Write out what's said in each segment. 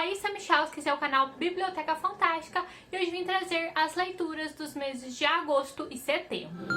Raíssa Michalski, esse é o canal Biblioteca Fantástica, e hoje vim trazer as leituras dos meses de agosto e setembro.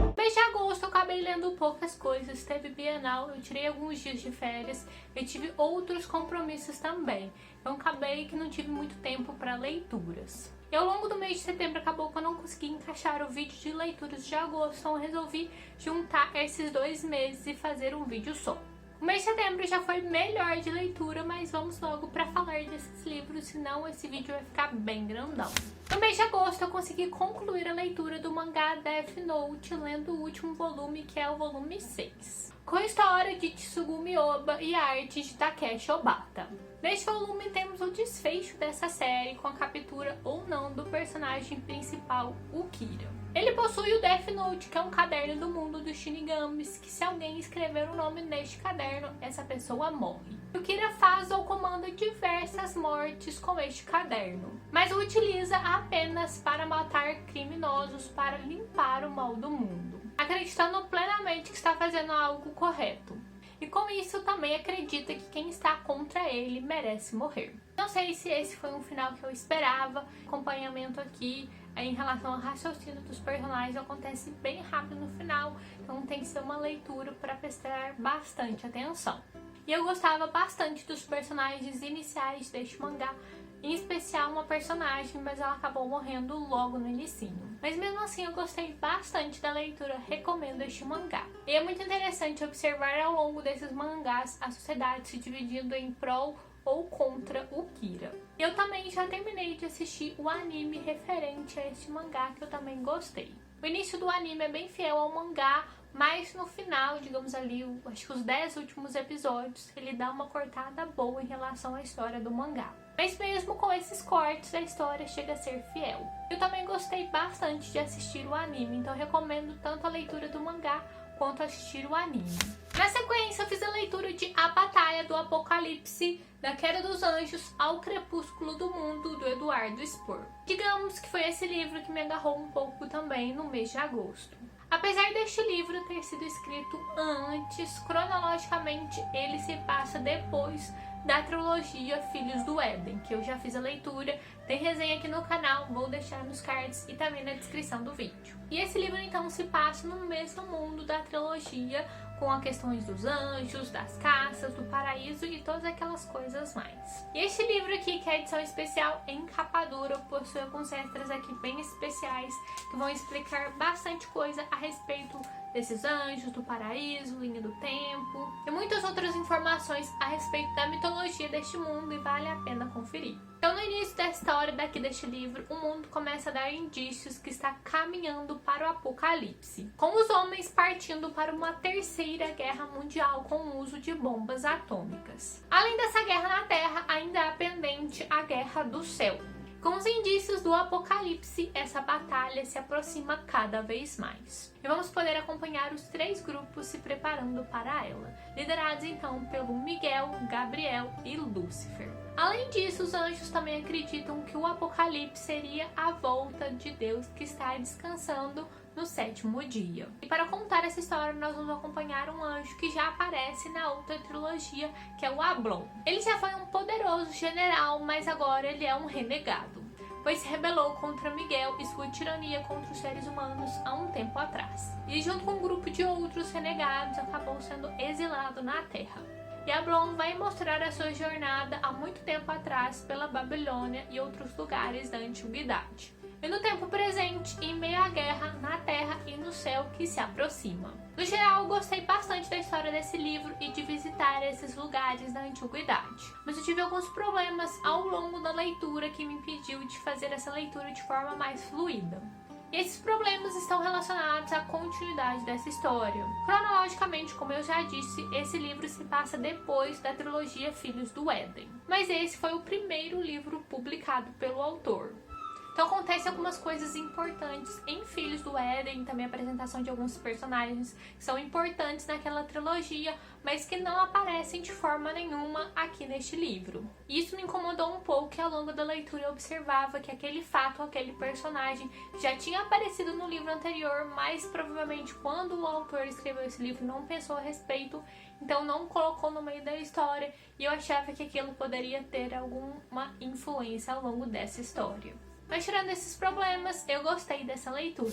No mês de agosto eu acabei lendo poucas coisas, teve Bienal, eu tirei alguns dias de férias e tive outros compromissos também, então acabei que não tive muito tempo para leituras. E ao longo do mês de setembro acabou que eu não consegui encaixar o vídeo de leituras de agosto, então eu resolvi juntar esses 2 meses e fazer um vídeo só. O mês de setembro já foi melhor de leitura, mas vamos logo para falar desses livros, senão esse vídeo vai ficar bem grandão. No mês de agosto eu consegui concluir a leitura do mangá Death Note, lendo o último volume, que é o volume 6. Com a história de Tsugumi Ohba e a arte de Takeshi Obata. Neste volume temos o desfecho dessa série com a captura ou não do personagem principal, o Kira. Ele possui o Death Note, que é um caderno do mundo dos Shinigamis, que se alguém escrever o nome neste caderno, essa pessoa morre. O Kira faz ou comanda diversas mortes com este caderno, mas o utiliza apenas para matar criminosos, para limpar o mal do mundo, acreditando plenamente que está fazendo algo correto. E com isso também acredita que quem está contra ele merece morrer. Não sei se esse foi um final que eu esperava. O acompanhamento aqui em relação ao raciocínio dos personagens acontece bem rápido no final, então tem que ser uma leitura para prestar bastante atenção. E eu gostava bastante dos personagens iniciais deste mangá, em especial uma personagem, mas ela acabou morrendo logo no inicinho. Mas mesmo assim eu gostei bastante da leitura, recomendo este mangá. E é muito interessante observar ao longo desses mangás a sociedade se dividindo em prol ou contra o Kira. Eu também já terminei de assistir o anime referente a este mangá, que eu também gostei. O início do anime é bem fiel ao mangá, mas no final, digamos ali, acho que os 10 últimos episódios, ele dá uma cortada boa em relação à história do mangá. Mas mesmo com esses cortes, a história chega a ser fiel. Eu também gostei bastante de assistir o anime, então recomendo tanto a leitura do mangá quanto assistir o anime. Na sequência, eu fiz a leitura de A Batalha do Apocalipse, da Queda dos Anjos ao Crepúsculo do Mundo, do Eduardo Spor. Digamos que foi esse livro que me agarrou um pouco também no mês de agosto. Apesar deste livro ter sido escrito antes, cronologicamente ele se passa depois da trilogia Filhos do Éden, que eu já fiz a leitura, tem resenha aqui no canal, vou deixar nos cards e também na descrição do vídeo. E esse livro então se passa no mesmo mundo da trilogia, com as questões dos anjos, das caças, do paraíso e todas aquelas coisas mais. E este livro aqui, que é a edição especial em capa dura, possui alguns extras aqui bem especiais, que vão explicar bastante coisa a respeito desses anjos, do paraíso, linha do tempo e muitas outras informações a respeito da mitologia deste mundo, e vale a pena conferir. Então, no início da história deste livro, o mundo começa a dar indícios que está caminhando para o apocalipse, com os homens partindo para uma terceira guerra mundial com o uso de bombas atômicas. Além dessa guerra na Terra, ainda há pendente a Guerra do Céu. Com os indícios do apocalipse, essa batalha se aproxima cada vez mais. E vamos poder acompanhar os 3 grupos se preparando para ela, liderados então pelo Miguel, Gabriel e Lúcifer. Além disso, os anjos também acreditam que o apocalipse seria a volta de Deus, que está descansando no 7º dia. E para contar essa história, nós vamos acompanhar um anjo que já aparece na outra trilogia, que é o Ablon. Ele já foi um poderoso general, mas agora ele é um renegado, pois se rebelou contra Miguel e sua tirania contra os seres humanos há um tempo atrás. E junto com um grupo de outros renegados, acabou sendo exilado na Terra. E Ablon vai mostrar a sua jornada há muito tempo atrás pela Babilônia e outros lugares da antiguidade. E no tempo presente, em meio à guerra na Terra e no céu que se aproxima. No geral, eu gostei bastante da história desse livro e de visitar esses lugares da antiguidade. Mas eu tive alguns problemas ao longo da leitura que me impediu de fazer essa leitura de forma mais fluida. E esses problemas estão relacionados à continuidade dessa história. Cronologicamente, como eu já disse, esse livro se passa depois da trilogia Filhos do Éden. Mas esse foi o primeiro livro publicado pelo autor. Então acontece Acontecem algumas coisas importantes em Filhos do Éden, também a apresentação de alguns personagens que são importantes naquela trilogia, mas que não aparecem de forma nenhuma aqui neste livro. Isso me incomodou um pouco, que ao longo da leitura eu observava que aquele fato, aquele personagem já tinha aparecido no livro anterior, mas provavelmente quando o autor escreveu esse livro não pensou a respeito, então não colocou no meio da história, e eu achava que aquilo poderia ter alguma influência ao longo dessa história. Mas tirando esses problemas, eu gostei dessa leitura.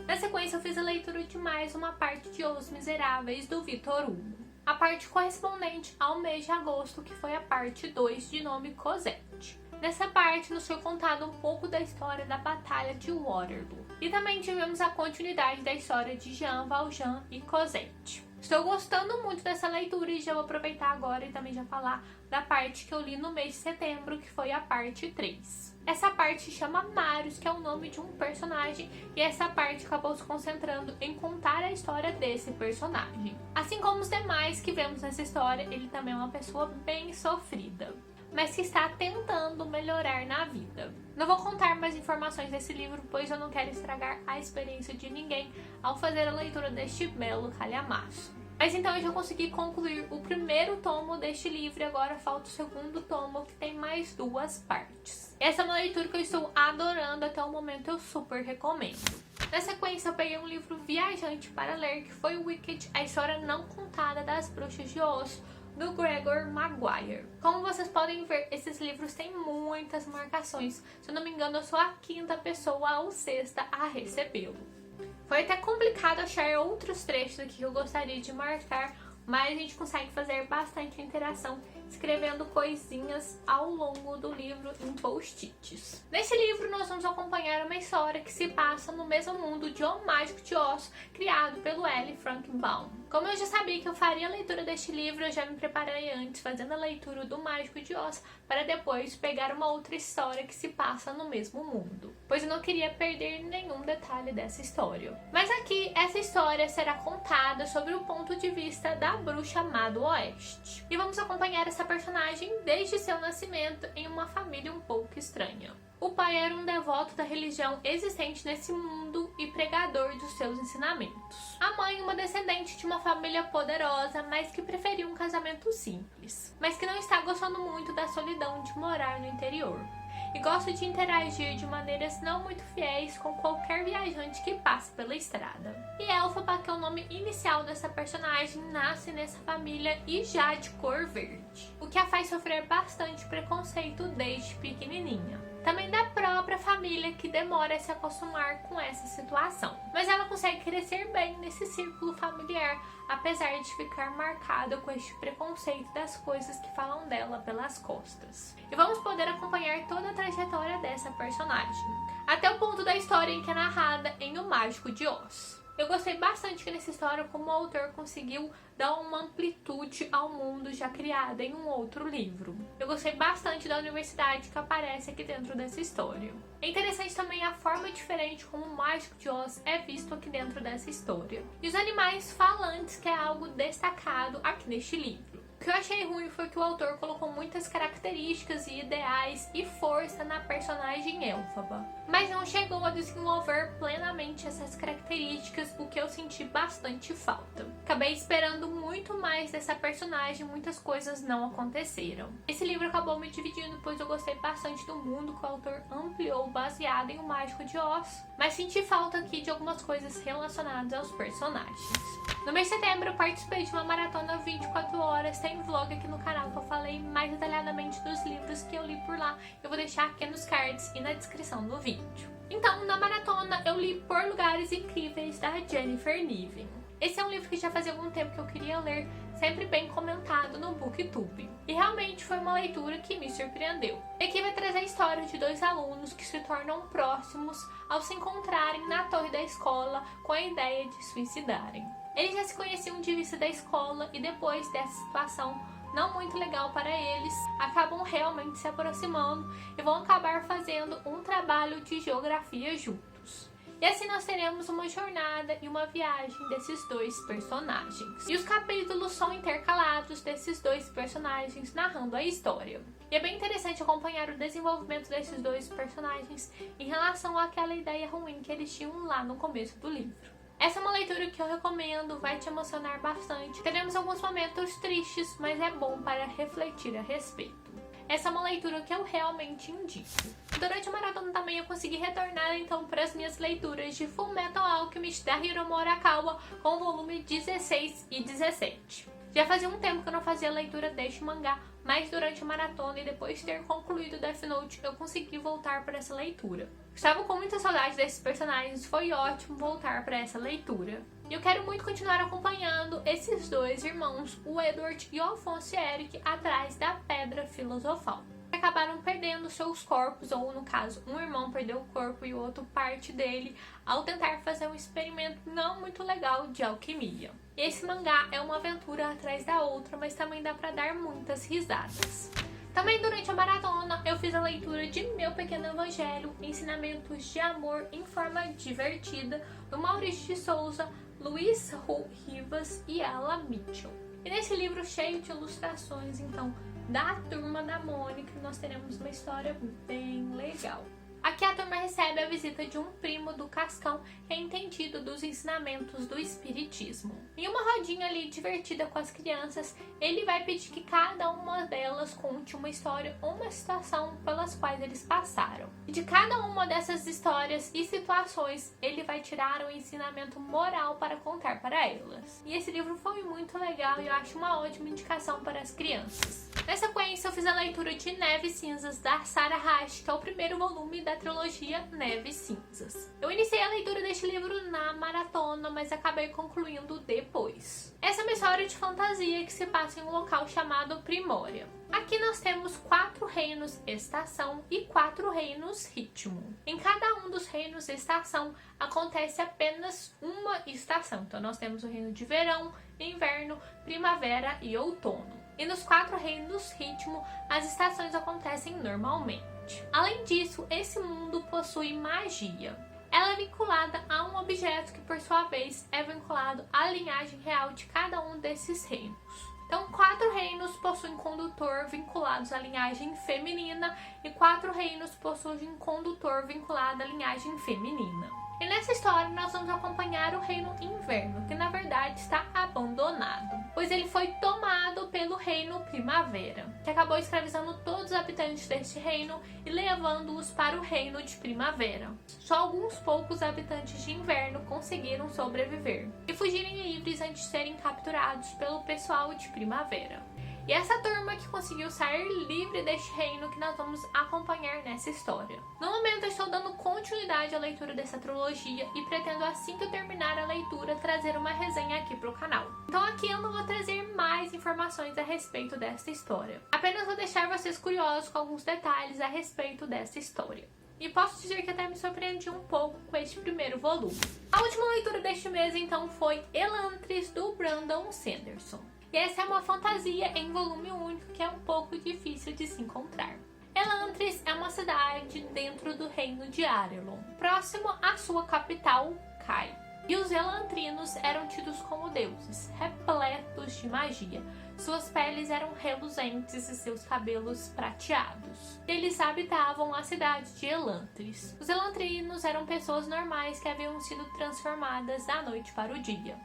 Na sequência eu fiz a leitura de mais uma parte de Os Miseráveis, do Victor Hugo. A parte correspondente ao mês de agosto, que foi a parte 2, de nome Cosette. Nessa parte nos foi contado um pouco da história da Batalha de Waterloo. E também tivemos a continuidade da história de Jean Valjean e Cosette. Estou gostando muito dessa leitura e já vou aproveitar agora e também já falar da parte que eu li no mês de setembro, que foi a parte 3. Essa parte chama Marius, que é o nome de um personagem, e essa parte acabou se concentrando em contar a história desse personagem. Assim como os demais que vemos nessa história, ele também é uma pessoa bem sofrida, mas que está tentando melhorar na vida. Não vou contar mais informações desse livro, pois eu não quero estragar a experiência de ninguém ao fazer a leitura deste belo calhamaço. Mas então eu já consegui concluir o primeiro tomo deste livro e agora falta o segundo tomo, que tem mais 2 partes. Essa é uma leitura que eu estou adorando até o momento, eu super recomendo. Na sequência eu peguei um livro viajante para ler, que foi Wicked, a história não contada das Bruxas de Oz, do Gregor Maguire. Como vocês podem ver, esses livros têm muitas marcações. Se eu não me engano, eu sou a 5ª pessoa ou 6ª a recebê-lo. Foi até complicado achar outros trechos aqui que eu gostaria de marcar, mas a gente consegue fazer bastante interação escrevendo coisinhas ao longo do livro em post-its. Nesse livro nós vamos acompanhar uma história que se passa no mesmo mundo de O Mágico de Oz, criado pelo L. Frank Baum. Como eu já sabia que eu faria a leitura deste livro, eu já me preparei antes fazendo a leitura do Mágico de Oz para depois pegar uma outra história que se passa no mesmo mundo, pois eu não queria perder nenhum detalhe dessa história. Mas aqui, essa história será contada sobre o ponto de vista da bruxa má do Oeste. E vamos acompanhar essa personagem desde seu nascimento em uma família um pouco estranha. O pai era um devoto da religião existente nesse mundo e pregador dos seus ensinamentos. A mãe, uma descendente de uma família poderosa, mas que preferia um casamento simples, mas que não está gostando muito da solidão de morar no interior. E gosta de interagir de maneiras não muito fiéis com qualquer viajante que passe pela estrada. E Elphaba, que é o nome inicial dessa personagem, nasce nessa família e já de cor verde, o que a faz sofrer bastante preconceito desde pequenininha. Também da própria família, que demora a se acostumar com essa situação. Mas ela consegue crescer bem nesse círculo familiar, apesar de ficar marcada com este preconceito das coisas que falam dela pelas costas. E vamos poder acompanhar toda a trajetória dessa personagem, até o ponto da história em que é narrada em O Mágico de Oz. Eu gostei bastante que nessa história como o autor conseguiu dar uma amplitude ao mundo já criado em um outro livro. Eu gostei bastante da universidade que aparece aqui dentro dessa história. É interessante também a forma diferente como o Mágico de Oz é visto aqui dentro dessa história. E os animais falantes, que é algo destacado aqui neste livro. O que eu achei ruim foi que o autor colocou muitas características e ideais e força na personagem Elphaba, mas não chegou a desenvolver plenamente essas características, o que eu senti bastante falta. Acabei esperando muito mais dessa personagem, muitas coisas não aconteceram. Esse livro acabou me dividindo, pois eu gostei bastante do mundo que o autor ampliou baseado em O Mágico de Oz, mas senti falta aqui de algumas coisas relacionadas aos personagens. No mês de setembro eu participei de uma maratona 24 horas, tem vlog aqui no canal que eu falei mais detalhadamente dos livros que eu li por lá. Eu vou deixar aqui nos cards e na descrição do vídeo. Então, na maratona eu li Por Lugares Incríveis, da Jennifer Niven. Esse é um livro que já fazia algum tempo que eu queria ler, sempre bem comentado no Booktube. E realmente foi uma leitura que me surpreendeu. E aqui vai trazer a história de 2 alunos que se tornam próximos ao se encontrarem na torre da escola com a ideia de suicidarem. Eles já se conheciam de vista da escola e depois dessa situação não muito legal para eles, acabam realmente se aproximando e vão acabar fazendo um trabalho de geografia juntos. E assim nós teremos uma jornada e uma viagem desses dois personagens. E os capítulos são intercalados desses dois personagens narrando a história. E é bem interessante acompanhar o desenvolvimento desses dois personagens em relação àquela ideia ruim que eles tinham lá no começo do livro. Essa é uma leitura que eu recomendo, vai te emocionar bastante. Teremos alguns momentos tristes, mas é bom para refletir a respeito. Essa é uma leitura que eu realmente indico. Durante a maratona também eu consegui retornar então para as minhas leituras de Fullmetal Alchemist da Hiromu Arakawa com o volume 16 e 17. Já fazia um tempo que eu não fazia leitura deste mangá, mas durante a maratona e depois de ter concluído Death Note, eu consegui voltar para essa leitura. Estava com muita saudade desses personagens, foi ótimo voltar para essa leitura. E eu quero muito continuar acompanhando esses dois irmãos, o Edward e o Alphonse Eric, atrás da Pedra Filosofal. Acabaram perdendo seus corpos, ou no caso, um irmão perdeu o corpo e o outro parte dele, ao tentar fazer um experimento não muito legal de alquimia. E esse mangá é uma aventura atrás da outra, mas também dá pra dar muitas risadas. Também durante a maratona eu fiz a leitura de Meu Pequeno Evangelho, Ensinamentos de Amor em Forma Divertida, do Maurício de Souza, Luiz Rivas e Ella Mitchell. E nesse livro cheio de ilustrações, então, da Turma da Mônica, nós teremos uma história bem legal. Aqui a turma recebe a visita de um primo do Cascão que é entendido dos ensinamentos do espiritismo. Em uma rodinha ali divertida com as crianças, ele vai pedir que cada uma delas conte uma história ou uma situação pelas quais eles passaram. E de cada uma dessas histórias e situações, ele vai tirar um ensinamento moral para contar para elas. E esse livro foi muito legal e eu acho uma ótima indicação para as crianças. Na sequência, eu fiz a leitura de Neves Cinzas, da Sarah Hash, que é o primeiro volume da trilogia Neves Cinzas. Eu iniciei a leitura deste livro na maratona, mas acabei concluindo depois. Essa é uma história de fantasia que se passa em um local chamado Primória. Aqui nós temos 4 reinos estação e 4 reinos ritmo. Em cada um dos reinos estação acontece apenas uma estação. Então nós temos o reino de verão, inverno, primavera e outono. E nos 4 reinos ritmo, as estações acontecem normalmente. Além disso, esse mundo possui magia. Ela é vinculada a um objeto que, por sua vez, é vinculado à linhagem real de cada um desses reinos. Então, 4 reinos possuem condutor vinculados à linhagem feminina e 4 reinos possuem condutor vinculado à linhagem feminina. E nessa história nós vamos acompanhar o reino inverno, que na verdade está abandonado, pois ele foi tomado pelo reino primavera, que acabou escravizando todos os habitantes deste reino e levando-os para o reino de primavera. Só alguns poucos habitantes de inverno conseguiram sobreviver e fugirem livres antes de serem capturados pelo pessoal de primavera. E essa turma que conseguiu sair livre deste reino que nós vamos acompanhar nessa história. No momento eu estou dando continuidade à leitura dessa trilogia e pretendo, assim que eu terminar a leitura, trazer uma resenha aqui para o canal. Então aqui eu não vou trazer mais informações a respeito desta história. Apenas vou deixar vocês curiosos com alguns detalhes a respeito dessa história. E posso dizer que até me surpreendi um pouco com este primeiro volume. A última leitura deste mês então foi Elantris, do Brandon Sanderson. E essa é uma fantasia em volume único que é um pouco difícil de se encontrar. Elantris é uma cidade dentro do reino de Arelon, próximo à sua capital, Kai. E os elantrinos eram tidos como deuses, repletos de magia. Suas peles eram reluzentes e seus cabelos prateados. Eles habitavam a cidade de Elantris. Os elantrinos eram pessoas normais que haviam sido transformadas da noite para o dia.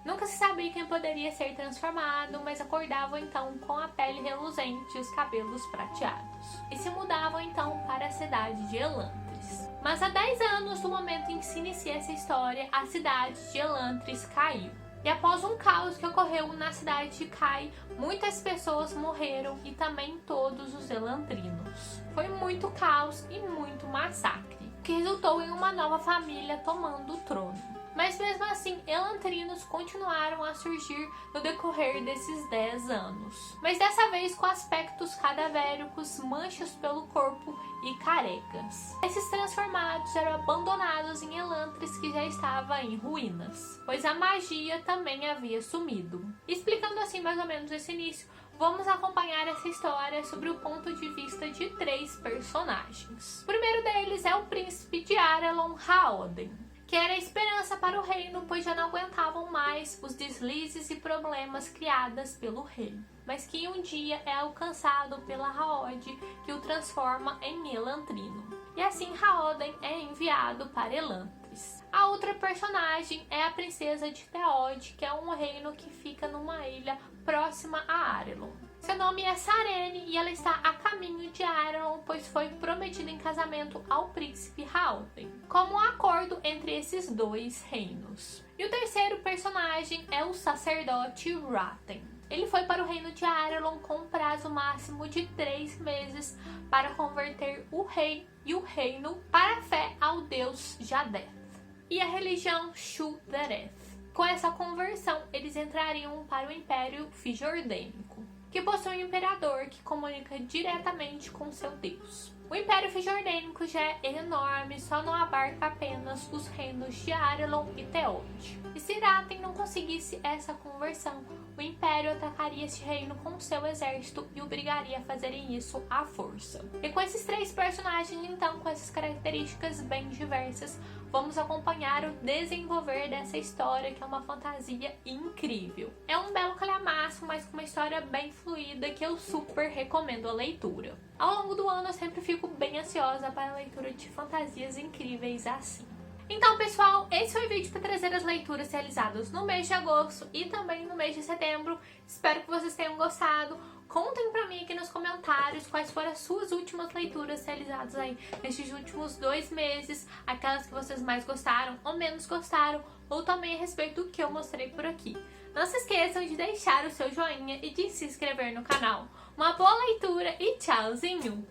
Nunca se sabia quem poderia ser transformado, mas acordavam então com a pele reluzente e os cabelos prateados. E se mudavam então para a cidade de Elantris. Mas há 10 anos do momento em que se inicia essa história, a cidade de Elantris caiu. E após um caos que ocorreu na cidade de Kai, muitas pessoas morreram e também todos os elantrinos. Foi muito caos e muito massacre, que resultou em uma nova família tomando o trono. Mas mesmo assim, elantrinos continuaram a surgir no decorrer desses 10 anos. Mas dessa vez com aspectos cadavéricos, manchas pelo corpo e carecas. Esses transformados eram abandonados em Elantris, que já estava em ruínas, pois a magia também havia sumido. Explicando assim mais ou menos esse início, vamos acompanhar essa história sobre o ponto de vista de 3 personagens. O primeiro deles é o príncipe de Arelon, Haoden, que era esperança para o reino, pois já não aguentavam mais os deslizes e problemas criados pelo rei, mas que um dia é alcançado pela Haod, que o transforma em Elantrino. E assim Haoden é enviado para Elantris. A outra personagem é a princesa de Theod, que é um reino que fica numa ilha próxima a Arelon. Seu nome é Sarene e ela está a caminho de Arelon, pois foi prometida em casamento ao príncipe Haoden, como um acordo entre esses dois reinos. E o terceiro personagem é o sacerdote Raten. Ele foi para o reino de Arelon com um prazo máximo de 3 meses para converter o rei e o reino para a fé ao deus Jadeth e a religião Shu-Dereth. Com essa conversão, eles entrariam para o Império Fijordênico, que possui um imperador que comunica diretamente com seu deus. O Império Fijordênico já é enorme, só não abarca apenas os reinos de Arelon e Theod. E se Raten não conseguisse essa conversão, o Império atacaria esse reino com seu exército e obrigaria a fazerem isso à força. E com esses 3 personagens, então, com essas características bem diversas, vamos acompanhar o desenvolver dessa história, que é uma fantasia incrível. É um belo calhamaço, mas com uma história bem fluida que eu super recomendo a leitura. Ao longo do ano eu sempre fico bem ansiosa para a leitura de fantasias incríveis assim. Então, pessoal, esse foi o vídeo para trazer as leituras realizadas no mês de agosto e também no mês de setembro. Espero que vocês tenham gostado. Contem pra mim aqui nos comentários quais foram as suas últimas leituras realizadas aí nesses últimos 2 meses, aquelas que vocês mais gostaram ou menos gostaram, ou também a respeito do que eu mostrei por aqui. Não se esqueçam de deixar o seu joinha e de se inscrever no canal. Uma boa leitura e tchauzinho!